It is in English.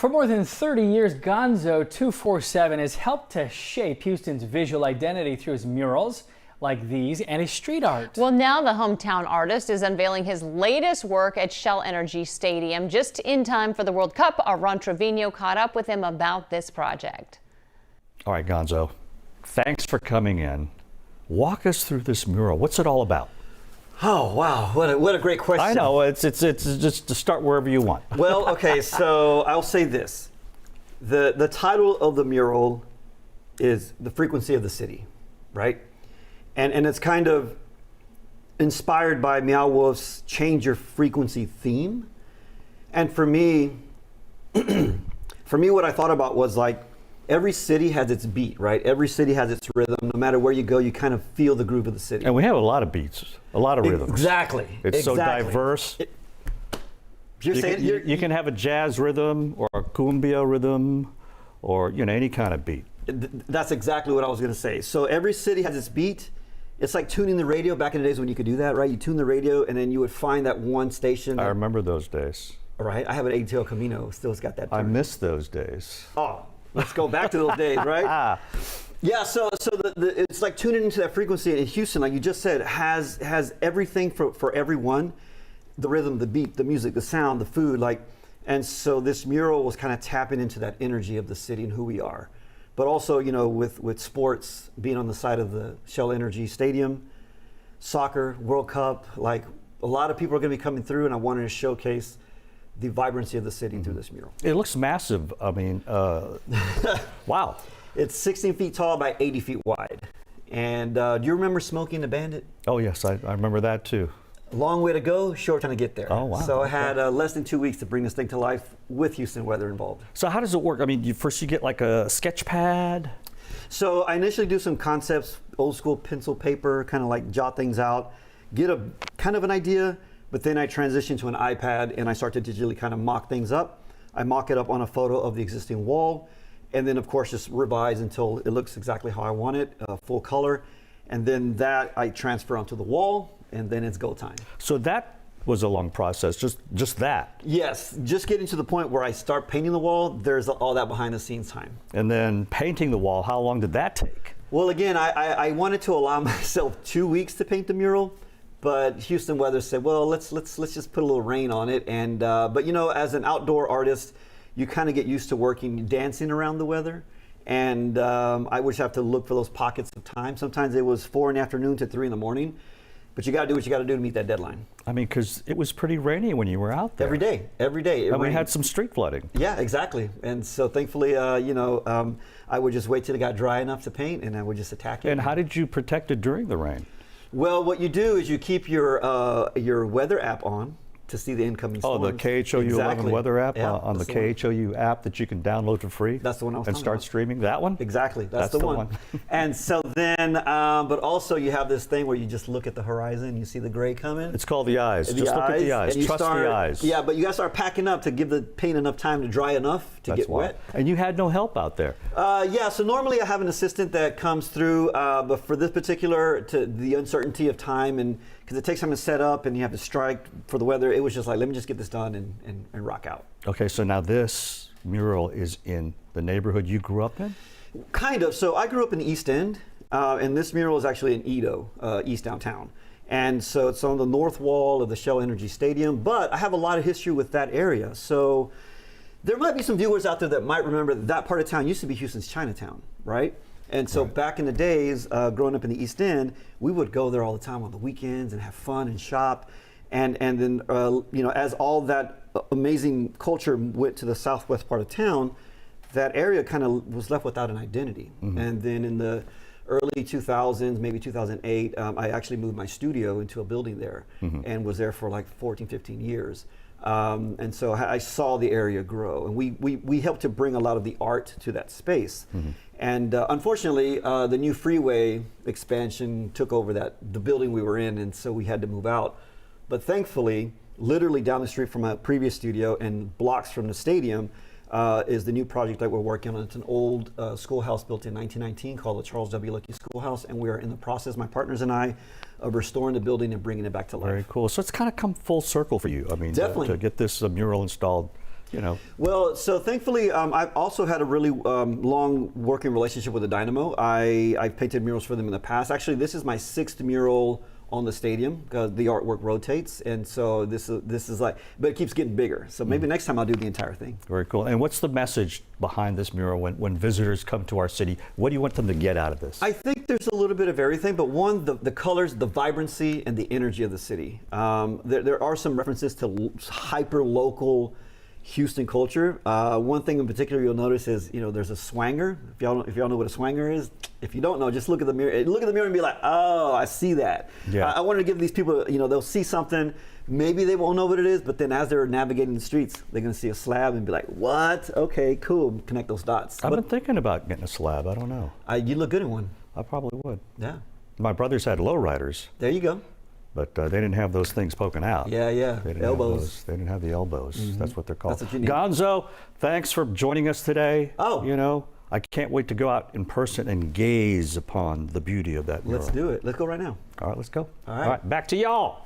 For more than 30 years, GONZO247 has helped to shape Houston's visual identity through his murals like these and his street art. Well, now the hometown artist is unveiling his latest work at Shell Energy Stadium. Just in time for the World Cup, our Ron Trevino caught up with him about this project. All right, Gonzo, thanks for coming in. Walk us through this mural. What's it all about? Oh, wow. What a great question. I know. It's just to start wherever you want. Well, okay, so I'll say this. The title of the mural is The Frequency of the City, right? And it's kind of inspired by Meow Wolf's Change Your Frequency theme. And for me, what I thought about was like, every city has its beat, right? Every city has its rhythm. No matter where you go, you kind of feel the groove of the city. And we have a lot of beats, a lot of rhythms. Exactly. It's so diverse. You can have a jazz rhythm or a cumbia rhythm or any kind of beat. That's exactly what I was going to say. So every city has its beat. It's like tuning the radio back in the days when you could do that, right? You tune the radio and then you would find that one station. I remember those days. Right. I have an 82 El Camino. Still's got that. I miss those days. Oh. Let's go back to those days, right? Yeah, so it's like tuning into that frequency. In Houston, like you just said, has everything for everyone. The rhythm, the beat, the music, the sound, the food, and so this mural was kind of tapping into that energy of the city and who we are. But also, with sports being on the side of the Shell Energy Stadium, soccer, World Cup, like a lot of people are going to be coming through, and I wanted to showcase the vibrancy of the city through this mural. It looks massive. I mean, wow. It's 16 feet tall by 80 feet wide. And do you remember Smokey and the Bandit? Oh yes, I remember that too. Long way to go, short time to get there. Oh wow. So I had less than 2 weeks to bring this thing to life with Houston weather involved. So how does it work? I mean, first you get like a sketch pad? So I initially do some concepts, old school pencil paper, kind of like jot things out, get a kind of an idea, but then I transition to an iPad and I start to digitally kind of mock things up. I mock it up on a photo of the existing wall, and then of course just revise until it looks exactly how I want it, full color. And then that I transfer onto the wall, and then it's go time. So that was a long process, just that? Yes, just getting to the point where I start painting the wall, there's all that behind the scenes time. And then painting the wall, how long did that take? Well, again, I wanted to allow myself 2 weeks to paint the mural. But Houston weather said, well, let's just put a little rain on it. And but as an outdoor artist, you kind of get used to working, dancing around the weather. And I would have to look for those pockets of time. Sometimes it was 4 in the afternoon to 3 in the morning. But you got to do what you got to do to meet that deadline. I mean, because it was pretty rainy when you were out there. Every day. And we had some street flooding. Yeah, exactly. And so thankfully, I would just wait till it got dry enough to paint, and I would just attack it. And how did you protect it during the rain? Well, what you do is you keep your weather app on to see the incoming storms. Oh, the KHOU 11 weather app on the KHOU app that you can download for free? That's the one I was and start streaming that one? Exactly, that's the one. And so then, but also you have this thing where you just look at the horizon, you see the gray coming. It's called the eyes. Just look at the eyes. Trust the eyes. Yeah, but you got to start packing up to give the paint enough time to dry enough to get wet. And you had no help out there? Yeah, so normally I have an assistant that comes through, but for this particular, the uncertainty of time, and because it takes time to set up and you have to strike for the weather, it was just like, let me just get this done and rock out. Okay, so now this mural is in the neighborhood you grew up in? Kind of. So I grew up in the East End, and this mural is actually in Edo, East downtown. And so it's on the north wall of the Shell Energy Stadium, but I have a lot of history with that area. So there might be some viewers out there that might remember that part of town used to be Houston's Chinatown, right? And so back in the days, growing up in the East End, we would go there all the time on the weekends and have fun and shop. And then, as all that amazing culture went to the southwest part of town, that area kind of was left without an identity. Mm-hmm. And then in the early 2000s, maybe 2008, I actually moved my studio into a building there and was there for like 14, 15 years. And so I saw the area grow, and we helped to bring a lot of the art to that space. Mm-hmm. And unfortunately, the new freeway expansion took over the building we were in, and so we had to move out. But thankfully, literally down the street from my previous studio and blocks from the stadium is the new project that we're working on. It's an old schoolhouse built in 1919 called the Charles W. Lucky Schoolhouse, and we are in the process, my partners and I, of restoring the building and bringing it back to life. Very cool. So it's kind of come full circle for you. I mean, definitely to get this mural installed you know. Well, so thankfully, I've also had a really long working relationship with the Dynamo. I've painted murals for them in the past. Actually, this is my 6th mural on the stadium because the artwork rotates, and so this is like, but it keeps getting bigger. So maybe next time I'll do the entire thing. Very cool. And what's the message behind this mural when visitors come to our city? What do you want them to get out of this? I think there's a little bit of everything, but one, the colors, the vibrancy, and the energy of the city. There are some references to hyper-local Houston culture. One thing in particular you'll notice is, there's a swanger. If y'all know what a swanger is, if you don't know, just look at the mirror. Look at the mirror and be like, oh, I see that. Yeah. I wanted to give these people, they'll see something. Maybe they won't know what it is, but then as they're navigating the streets, they're going to see a slab and be like, what? Okay, cool. Connect those dots. I've been thinking about getting a slab. I don't know. You look good in one. I probably would. Yeah. My brothers had lowriders, There you go. but they didn't have those things poking out. Yeah, yeah. They didn't Elbows. Have those. They didn't have the elbows. That's what they're called. That's what you need. Gonzo, thanks for joining us today. Oh. I can't wait to go out in person and gaze upon the beauty of that mural. Let's do it. Let's go right now. All right, let's go. All right. Back to y'all.